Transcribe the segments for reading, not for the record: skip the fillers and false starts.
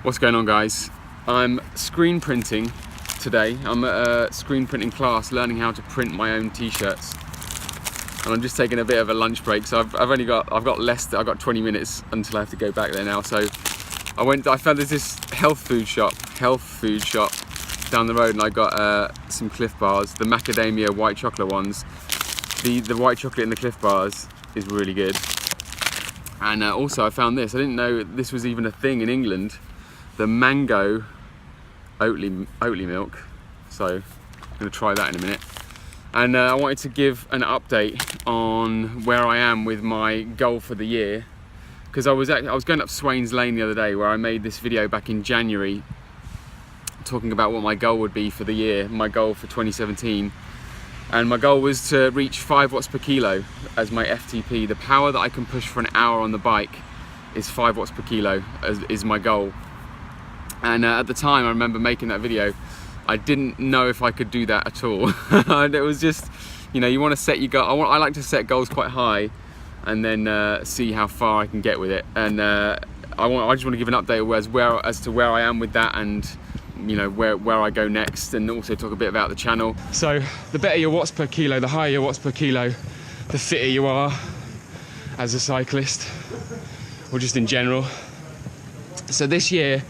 What's going on, guys? I'm screen printing today. I'm at a screen printing class learning how to print my own t-shirts, and I'm just taking a bit of a lunch break. So I've got 20 minutes until I have to go back there now. So I found there's this health food shop down the road, and I got some Cliff Bars, the macadamia white chocolate ones. The white chocolate in the Cliff Bars is really good. And also I found this. I didn't know this was even a thing in England. The mango Oatly milk. So I'm going to try that in a minute. And I wanted to give an update on where I am with my goal for the year, because I was going up Swains Lane the other day, where I made this video back in January talking about what my goal would be for the year, my goal for 2017. And my goal was to reach 5 watts per kilo as my FTP. The power that I can push for an hour on the bike is 5 watts per kilo is my goal. And at the time I remember making that video, I didn't know if I could do that at all. And it was just, you know, you want to set your goal. I like to set goals quite high and then see how far I can get with it. And I just want to give an update as to where I am with that, and you know where I go next, and also talk a bit about the channel. So the better your watts per kilo, the higher your watts per kilo, the fitter you are as a cyclist, or just in general. So this year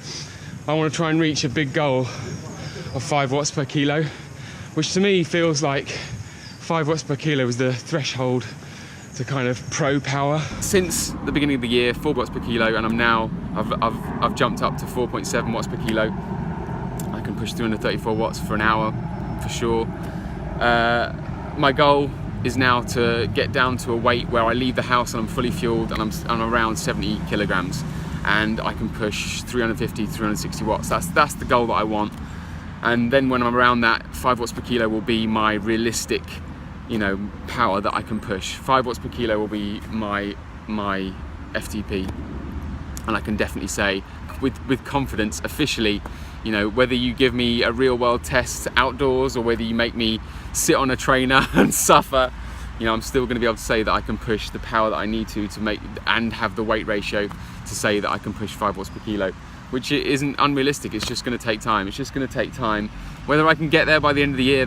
I want to try and reach a big goal of 5 watts per kilo, which to me feels like 5 watts per kilo is the threshold to kind of pro power. Since the beginning of the year, 4 watts per kilo, and I've jumped up to 4.7 watts per kilo. I can push 334 watts for an hour for sure. My goal is now to get down to a weight where I leave the house and I'm fully fueled, and I'm around 70 kilograms, and I can push 350, 360 watts. That's the goal that I want. And then when I'm around that, 5 watts per kilo will be my realistic, you know, power that I can push. 5 watts per kilo will be my FTP, and I can definitely say with confidence officially, you know, whether you give me a real world test outdoors or whether you make me sit on a trainer and suffer, you know, I'm still going to be able to say that I can push the power that I need to make, and have the weight ratio to say that I can push 5 watts per kilo, which isn't unrealistic. It's just going to take time. It's just going to take time. Whether I can get there by the end of the year,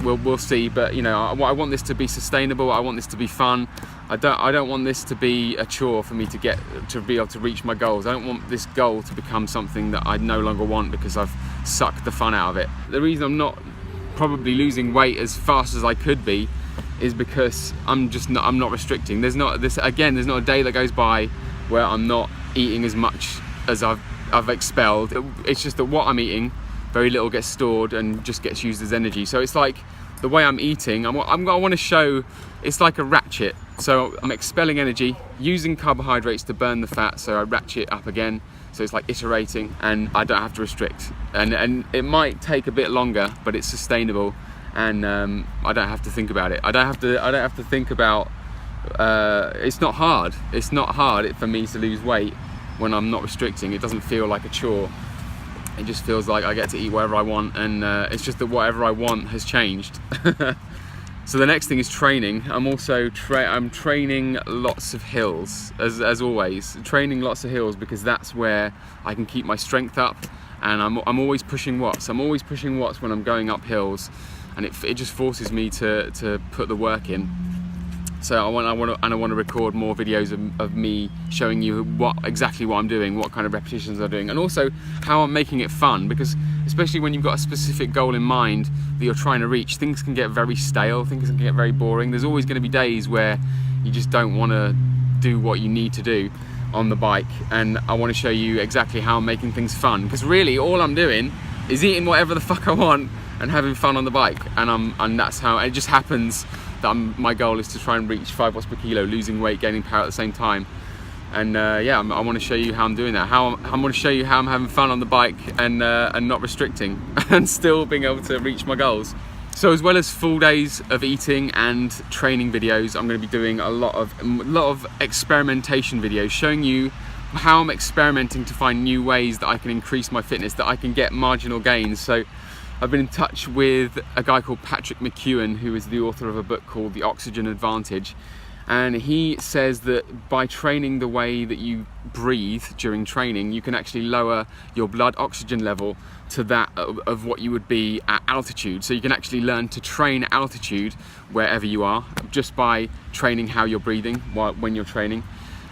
we'll see. But you know, I want this to be sustainable. I want this to be fun. I don't want this to be a chore for me to be able to reach my goals. I don't want this goal to become something that I no longer want because I've sucked the fun out of it. The reason I'm not probably losing weight as fast as I could be is because I'm not restricting. There's not a day that goes by where I'm not eating as much as I've expelled. It's just that what I'm eating, very little gets stored and just gets used as energy. So it's like the way I'm eating, I want to show it's like a ratchet. So I'm expelling energy, using carbohydrates to burn the fat, so I ratchet up again. So it's like iterating, and I don't have to restrict. And it might take a bit longer, but it's sustainable, and I don't have to think about it. I don't have to think about. It's not hard. It's not hard for me to lose weight when I'm not restricting. It doesn't feel like a chore. It just feels like I get to eat whatever I want, and it's just that whatever I want has changed. So the next thing is training. I'm training lots of hills, as always. Training lots of hills because that's where I can keep my strength up, and I'm always pushing watts. I'm always pushing watts when I'm going up hills, and it just forces me to put the work in. So I want to record more videos of me showing you exactly what I'm doing, what kind of repetitions I'm doing, and also how I'm making it fun, because especially when you've got a specific goal in mind that you're trying to reach, things can get very stale, things can get very boring. There's always going to be days where you just don't want to do what you need to do on the bike, and I want to show you exactly how I'm making things fun, because really all I'm doing is eating whatever the fuck I want and having fun on the bike, and that's how it just happens. My goal is to try and reach 5 watts per kilo, losing weight, gaining power at the same time. And I want to show you how I'm doing that. I'm going to show you how I'm having fun on the bike and not restricting and still being able to reach my goals. So as well as full days of eating and training videos, I'm going to be doing a lot of experimentation videos, showing you how I'm experimenting to find new ways that I can increase my fitness, that I can get marginal gains. So I've been in touch with a guy called Patrick McKeown, who is the author of a book called The Oxygen Advantage, And he says that by training the way that you breathe during training, you can actually lower your blood oxygen level to that of what you would be at altitude. So you can actually learn to train altitude wherever you are just by training how you're breathing when you're training.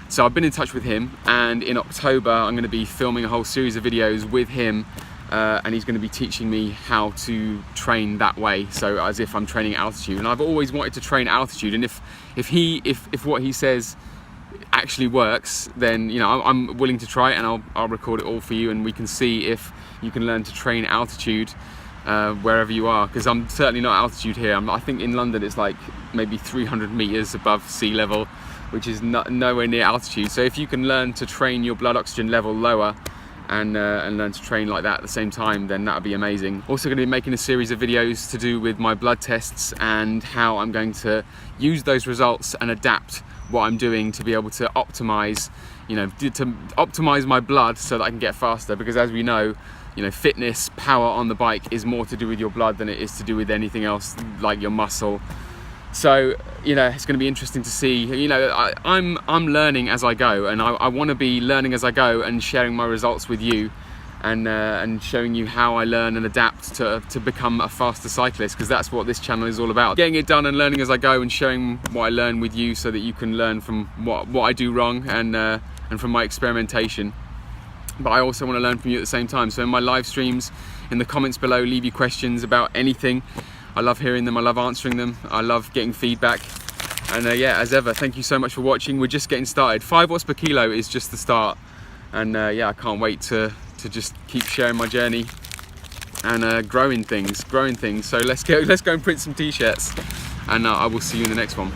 So I've been in touch with him, and in October I'm going to be filming a whole series of videos with him, and he's going to be teaching me how to train that way, so as if I'm training altitude. And I've always wanted to train altitude, and if what he says actually works, then I'm willing to try it, and I'll record it all for you, and we can see if you can learn to train altitude wherever you are, because I'm certainly not altitude here. I think in London it's like maybe 300 meters above sea level, which is nowhere near altitude. So if you can learn to train your blood oxygen level lower and learn to train like that at the same time, then that would be amazing. Also going to be making a series of videos to do with my blood tests and how I'm going to use those results and adapt what I'm doing to be able to optimize, to optimize my blood so that I can get faster, because as we know, fitness, power on the bike is more to do with your blood than it is to do with anything else like your muscle. So it's going to be interesting to see. I'm learning as I go, and I want to be learning as I go and sharing my results with you, and showing you how I learn and adapt to become a faster cyclist, because that's what this channel is all about. Getting it done and learning as I go, and sharing what I learn with you so that you can learn from what I do wrong and from my experimentation. But I also want to learn from you at the same time. So in my live streams, in the comments below, leave your questions about anything. I love hearing them, I love answering them, I love getting feedback. And yeah, as ever, thank you so much for watching. We're just getting started. 5 watts per kilo is just the start. And yeah, I can't wait to just keep sharing my journey and growing things. So let's go and print some t-shirts, and I will see you in the next one.